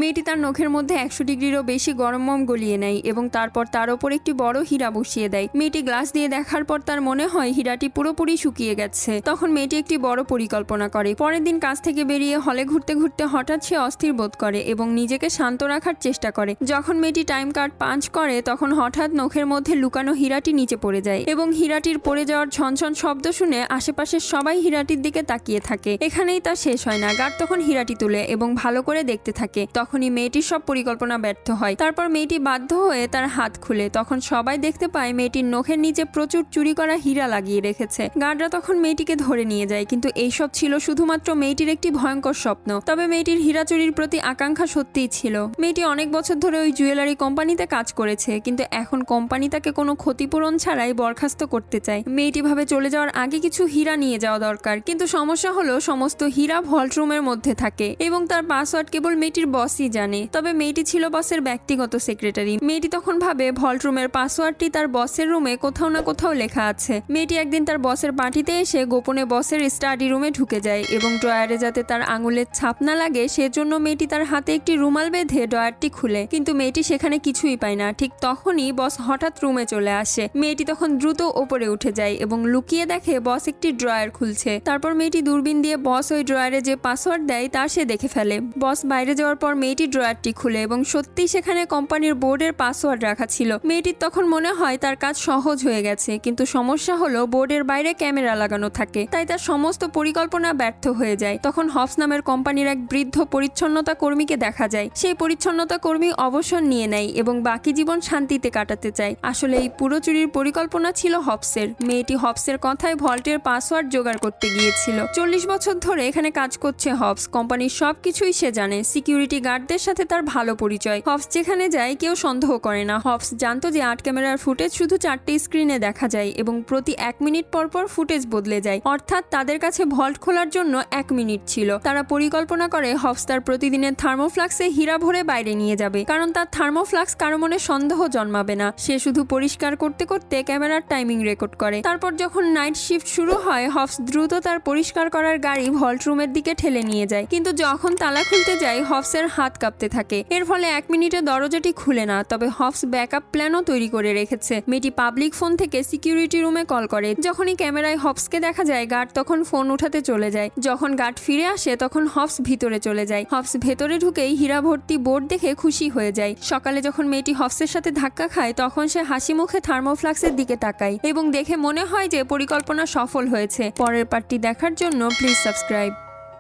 মেয়েটি তার নখের মধ্যে 100 ডিগ্রিরও বেশি গরম মোম গলিয়ে নেয় এবং তারপর তার ওপর একটি বড় হীরা বসিয়ে দেয়। মেয়েটি গ্লাস দিয়ে দেখার পর তার মনে হয় হীরাটি পুরোপুরি শুকিয়ে গেছে। তখন মেয়েটি একটি বড় পরিকল্পনা করে। পরের দিন কাজ থেকে বেরিয়ে হলে ঘুরতে ঘুরতে হঠাৎ সে অস্থির বোধ করে এবং নিজেকে শান্ত রাখার চেষ্টা করে। যখন মেয়েটি টাইম কার্ড পাঞ্চ করে তখন হঠাৎ নখের মধ্যে লুকানো হীরাটি নিচে পড়ে যায় এবং হীরাটির পড়ে যাওয়ার ঝনঝন শব্দ শুনে আশেপাশের সবাই হীরাটির দিকে তাকিয়ে থাকে। এখানেই তা শেষ হয় না। গার্ড তখন হীরাটি তুলে এবং ভালো করে দেখতে থাকে। তখনই মেয়েটির সব পরিকল্পনা ব্যর্থ হয়। তারপর মেয়েটি বাধ্য হয়ে তার হাত খুলে। তখন সবাই দেখতে পায় মেয়েটির নখের নিচে প্রচুর চুরি করা হীরা লাগিয়ে রেখেছে। গার্ডরা তখন মেয়েটিকে ধরে নিয়ে যায়, কিন্তু এইসব ছিল শুধুমাত্র মেয়েটির একটি ভয়ঙ্কর স্বপ্ন। তবে মেয়েটির হীরা চুরির প্রতি আকাঙ্ক্ষা সত্যিই ছিল। মেয়েটি অনেক বছর ধরে ওই জুয়েলারি কোম্পানিতে কাজ করেছে, কিন্তু এখন কোম্পানি তাকে কোনো ক্ষতিপূরণ ছাড়াই বরখাস্ত করতে চায়। মেয়েটি ভাবে চলে যাওয়ার আগে কিছু হীরা নিয়ে যাওয়া দরকার, কিন্তু সমস্যা হলো সমস্ত হীরা ভল্ট রুমের মধ্যে থাকে এবং তার পাসওয়ার্ড কেবল মেয়েটির বসই জানে। তবে মেয়েটি ছিল বসের ব্যক্তিগত সেক্রেটারি। মেয়েটি তখন ভাবে ভল্ট রুমের পাসওয়ার্ডটি তার বসের রুমে কোথাও না কোথাও লেখা আছে। মেয়েটি একদিন তার বসের পার্টিতে এসে গোপনে বসের স্টাডি রুমে ঢুকে যায় এবং ড্রয়ারে যাতে তার আঙুলের ছাপ না লাগে সেজন্য মেয়েটি তার হাতে একটি রুমাল বেঁধে ড্রয়ারটি খুলে, কিন্তু মেয়েটি সেখানে কিছুই পায় না। ঠিক তখনই বস হঠাৎ রুমে চলে আসে। মেয়েটি তখন দ্রুত ওপরে উঠে যায় এবং লুকিয়ে দেখে বস একটি ড্রয়ার খুলছে। তারপর মেয়েটি দূরবীন দিয়ে বস ওই ড্রয়ারে যে পাসওয়ার্ড দেয় তা সে দেখে ফেলে। বস বাইরে যাওয়ার পর মেয়েটি ড্রয়ারটি খুলে এবং সত্যিই সেখানে কোম্পানির বোর্ডের পাসওয়ার্ড রাখা ছিল। মেয়েটির তখন মনে হয় তার কাজ সহজ হয়ে গেছে, কিন্তু সমস্যা হলো বোর্ডের বাইরে ক্যামেরা লাগানো থাকে, তাই তার সমস্ত পরিকল্পনা ব্যর্থ হয়ে যায়। তখন হবস নামের কোম্পানির এক বৃদ্ধ পরিচ্ছন্নতা কর্মীকে দেখা যায়। সেই পরিচ্ছন্নতা কর্মী অবসর নিয়ে নেয় এবং বাকি জীবন শান্তিতে কাটাতে চায়। আসলে এই পুরো চুরির পরিকল্পনা ছিল হবসের। মেয়েটি হবসের কথায় ভল্টের পাসওয়ার্ড জোগাড় করতে গিয়েছিল। 40 বছর ধরে এখানে কাজ করছে হবস। কোম্পানির সবকিছুই সে জানে। সিকিউরিটি গার্ডদের সাথে তার ভালো পরিচয়। হবস যেখানে যায় কেউ সন্দেহ করে না। হবস জানতো যে 8 ক্যামেরার ফুটেজ শুধু 4টে স্ক্রিনে দেখা যায় এবং প্রতি 1 মিনিট পর পর ফুটেজ বদলে যায়, অর্থাৎ তাদের কাছে ভল্ট খোলার জন্য 1 মিনিট ছিল। তারা পরিকল্পনা করে হবস তার প্রতিদিনের থার্মোফ্লাক্সে হীরা ভরে বাইরে নিয়ে যাবে, কারণ তার থার্মোফ্লাক্স কারো মনে সন্দেহ জন্মাবে না। সে শুধু পরিষ্কার করতে করতে ক্যামেরার টাইমিং রেকর্ড করে। তারপর যখন নাইট শিফট শুরু হয় হবস দ্রুত তার পরিষ্কার করার গাড়ি ভল্ট রুমের দিকে ঠেলে নিয়ে যায়, কিন্তু যখন তালা খুলতে যায় হবসের হাত কাঁপতে থাকে। এর ফলে 1 মিনিটে দরজাটি খুলে না। তবে হবস ব্যাকআপ প্ল্যানও তৈরি করে রেখেছে। মেয়েটি পাবলিক ফোন থেকে সিকিউরিটি রুমে কল করে। যখনই ক্যামেরায় হবসকে দেখা যায় গার্ড তখন ফোন উঠাতে চলে যায়। যখন গার্ড ফিরে আসে তখন হবস ভিতরে চলে যায়। হবস ভেতরে ঢুকেই হীরা ভর্তি বোর্ড দেখে খুশি হয়ে যায়। সকালে যখন মেয়েটি হবসের সাথে ধাক্কা খায় তখন সে হাসি মুখে থার্মোফ্লাক্সের দিকে তাকায় এবং দেখে মনে হয় যে পরিকল্পনা সফল হয়েছে। পরের পার্টটি দেখার জন্য প্লিজ সাবস্ক্রাইব।